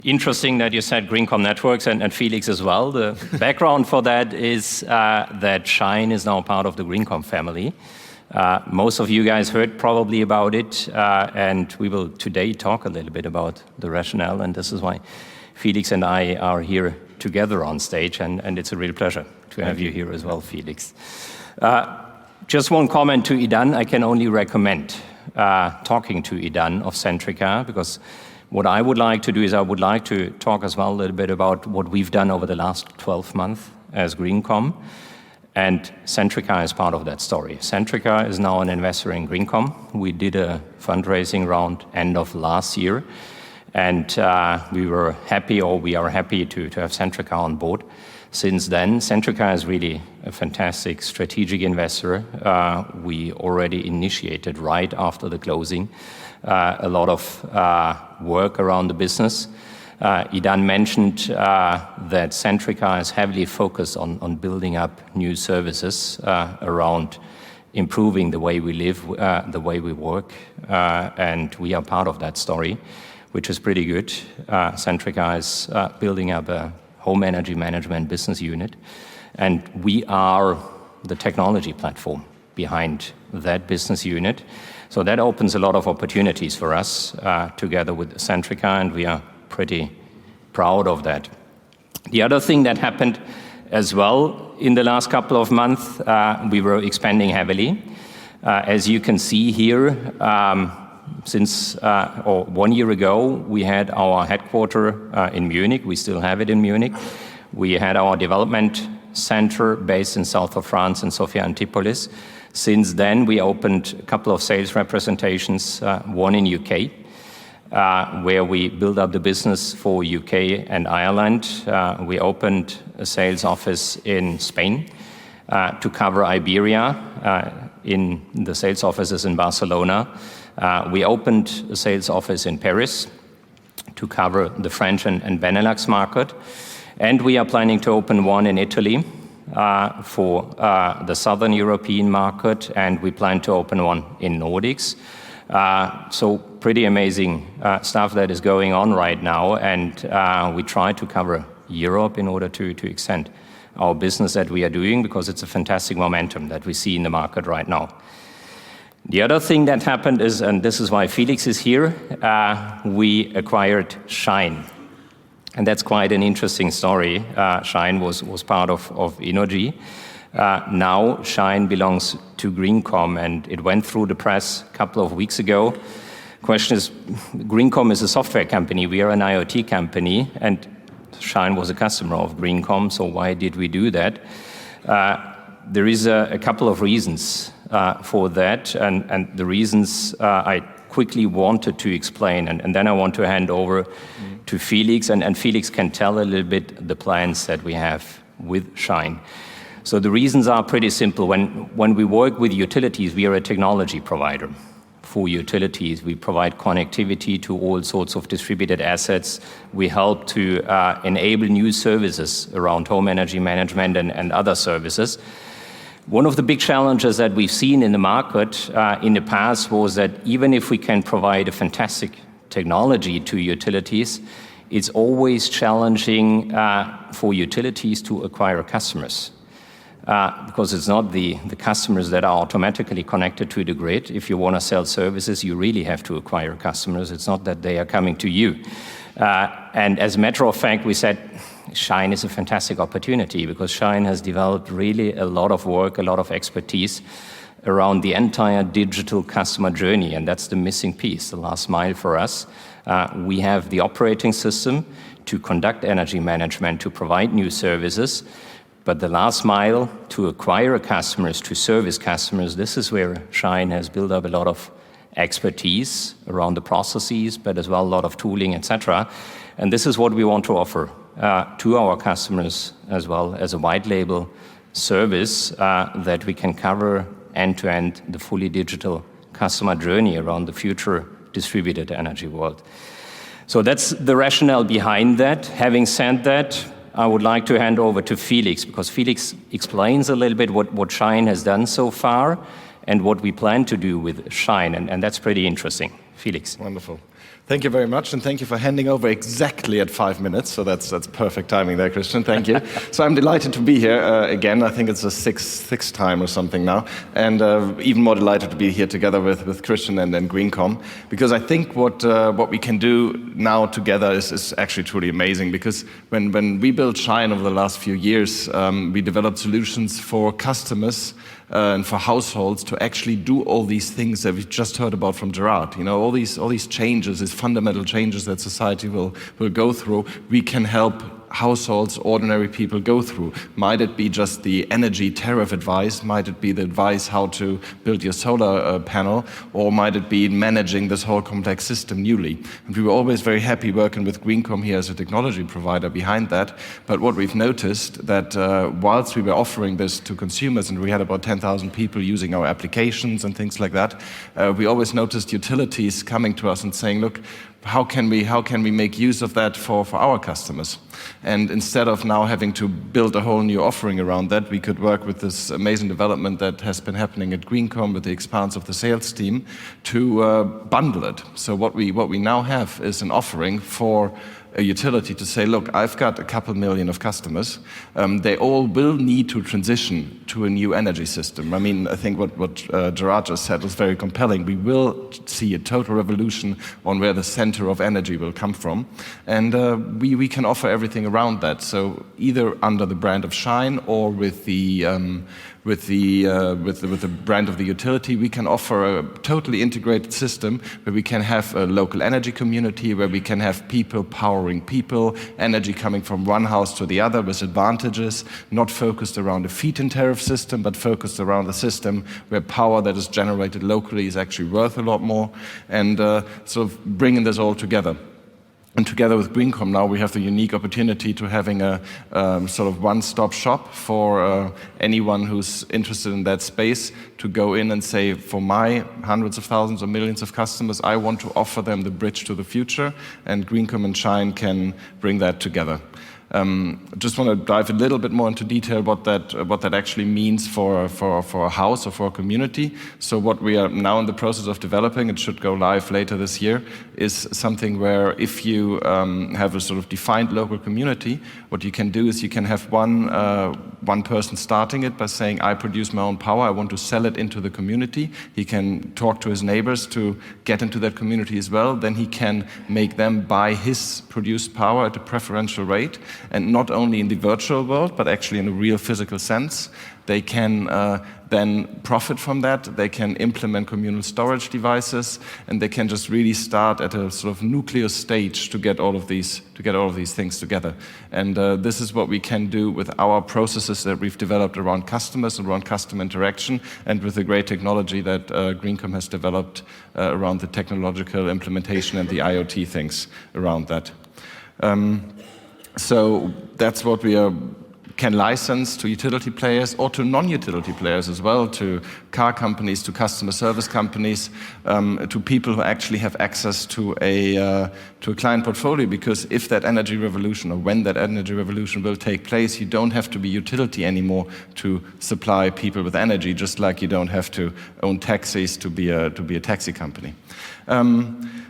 interesting that you said Greencom Networks and Felix as well. The background for that is that Shine is now part of the Greencom family. Most of you guys heard probably about it, and we will today talk a little bit about the rationale, and this is why Felix and I are here together on stage, and it's a real pleasure to have you here as well, Felix. Just one comment to Idan. I can only recommend talking to Idan of Centrica, because what I would like to do is I would like to talk as well a little bit about what we've done over the last 12 months as Greencom, and Centrica is part of that story. Centrica is now an investor in Greencom. We did a fundraising round end of last year, and we are happy to have Centrica on board. Since then, Centrica is really a fantastic strategic investor. We already initiated right after the closing a lot of work around the business. Idan mentioned that Centrica is heavily focused on building up new services around improving the way we live, the way we work, and we are part of that story, which is pretty good. Centrica is building up a home energy management business unit, and we are the technology platform behind that business unit. So that opens a lot of opportunities for us together with Centrica, and we are pretty proud of that. The other thing that happened as well in the last couple of months, we were expanding heavily. As you can see here, since 1 year ago, we had our headquarters in Munich. We still have it in Munich. We had our development center based in south of France in Sophia Antipolis. Since then, we opened a couple of sales representations, one in UK, where we build up the business for UK and Ireland. We opened a sales office in Spain to cover Iberia in the sales offices in Barcelona. We opened a sales office in Paris to cover the French and Benelux market. And we are planning to open one in Italy for the Southern European market, and we plan to open one in Nordics. So pretty amazing stuff that is going on right now, and we try to cover Europe in order to extend our business that we are doing, because it's a fantastic momentum that we see in the market right now. The other thing that happened is, and this is why Felix is here, we acquired Shine. And that's quite an interesting story. Shine was part of Innogy. Now Shine belongs to Greencom, and it went through the press a couple of weeks ago. Question is, Greencom is a software company. We are an IoT company, and Shine was a customer of Greencom, so why did we do that? There is a couple of reasons for that, and the reasons I quickly wanted to explain, and then I want to hand over to Felix, and Felix can tell a little bit the plans that we have with Shine. So the reasons are pretty simple. When we work with utilities, we are a technology provider. For utilities, we provide connectivity to all sorts of distributed assets. We help to enable new services around home energy management and other services. One of the big challenges that we've seen in the market in the past was that even if we can provide a fantastic technology to utilities, it's always challenging for utilities to acquire customers. Because it's not the customers that are automatically connected to the grid. If you want to sell services, you really have to acquire customers. It's not that they are coming to you. And as a matter of fact, we said Shine is a fantastic opportunity, because Shine has developed really a lot of work, a lot of expertise around the entire digital customer journey, and that's the missing piece, the last mile for us. We have the operating system to conduct energy management, to provide new services, but the last mile to acquire customers, to service customers, this is where Shine has built up a lot of expertise around the processes, but as well a lot of tooling, etc. And this is what we want to offer to our customers as well as a white label service that we can cover end-to-end the fully digital customer journey around the future distributed energy world. So that's the rationale behind that. Having said that, I would like to hand over to Felix, because Felix explains a little bit what Shine has done so far and what we plan to do with Shine, and that's pretty interesting. Felix. Wonderful. Thank you very much, and thank you for handing over exactly at 5 minutes. So that's perfect timing there, Christian. Thank you. So I'm delighted to be here again. I think it's the sixth time or something now, and even more delighted to be here together with Christian and then Greencom, because I think what we can do now together is actually truly amazing. Because when we built Shine over the last few years, we developed solutions for customers and for households to actually do all these things that we just heard about from Gerard. You know, all these changes, these fundamental changes that society will go through, we can help households, ordinary people go through. Might it be just the energy tariff advice? Might it be the advice how to build your solar panel? Or might it be managing this whole complex system newly? And we were always very happy working with Greencom here as a technology provider behind that. But what we've noticed that whilst we were offering this to consumers, and we had about 10,000 people using our applications and things like that, we always noticed utilities coming to us and saying, look, how can we make use of that for our customers? And instead of now having to build a whole new offering around that, we could work with this amazing development that has been happening at Greencom with the expanse of the sales team to bundle it. So what we now have is an offering for a utility to say, look, I've got a couple million of customers. They all will need to transition to a new energy system. I mean, I think what Gerard just said was very compelling. We will see a total revolution on where the center of energy will come from. And we can offer everything around that. So either under the brand of Shine or with the brand of the utility, we can offer a totally integrated system where we can have a local energy community, where we can have people powering people, energy coming from one house to the other with advantages, not focused around a feed-in tariff system, but focused around a system where power that is generated locally is actually worth a lot more, and sort of bringing this all together. And together with Greencom now, we have the unique opportunity to having a sort of one-stop shop for anyone who's interested in that space to go in and say, for my hundreds of thousands or millions of customers, I want to offer them the bridge to the future, and Greencom and Shine can bring that together. Just want to dive a little bit more into detail what that actually means for a house or for a community. So what we are now in the process of developing, it should go live later this year, is something where if you have a sort of defined local community, what you can do is you can have one person starting it by saying, I produce my own power, I want to sell it into the community. He can talk to his neighbors to get into that community as well. Then he can make them buy his produced power at a preferential rate. And not only in the virtual world, but actually in a real physical sense. They can then profit from that. They can implement communal storage devices, and they can just really start at a sort of nuclear stage to get all of these things together. And this is what we can do with our processes that we've developed around customers and around customer interaction, and with the great technology that Greencom has developed around the technological implementation and the IoT things around that. So that's what we can license to utility players or to non-utility players as well, to car companies, to customer service companies, to people who actually have access to a client portfolio. Because if that energy revolution, or when that energy revolution will take place, you don't have to be utility anymore to supply people with energy, just like you don't have to own taxis to be a taxi company.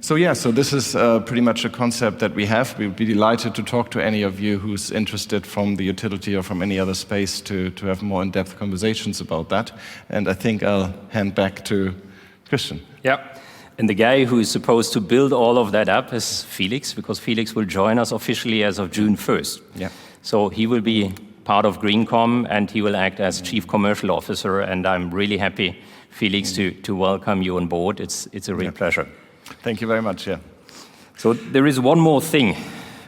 So this is pretty much a concept that we have. We would be delighted to talk to any of you who's interested from the utility or from any other space to have more in-depth conversations about that. And I think I'll hand back to Christian. Yeah, and the guy who is supposed to build all of that up is Felix, because Felix will join us officially as of June 1st. Yeah. So he will be part of Greencom, and he will act as Chief Commercial Officer, and I'm really happy, Felix, to welcome you on board. It's a real pleasure. Thank you very much. Yeah. So there is one more thing.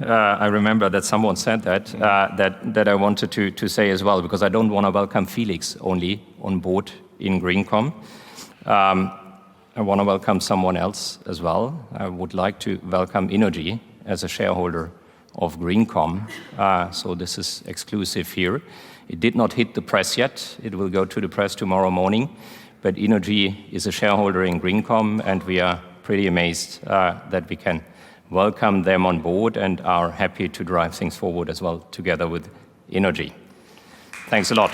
I remember that someone said that I wanted to say as well, because I don't want to welcome Felix only on board in Greencom. I want to welcome someone else as well. I would like to welcome Innogy as a shareholder of Greencom. So this is exclusive here. It did not hit the press yet. It will go to the press tomorrow morning. But Innogy is a shareholder in Greencom, and we are pretty amazed that we can welcome them on board and are happy to drive things forward as well together with Innogy. Thanks a lot.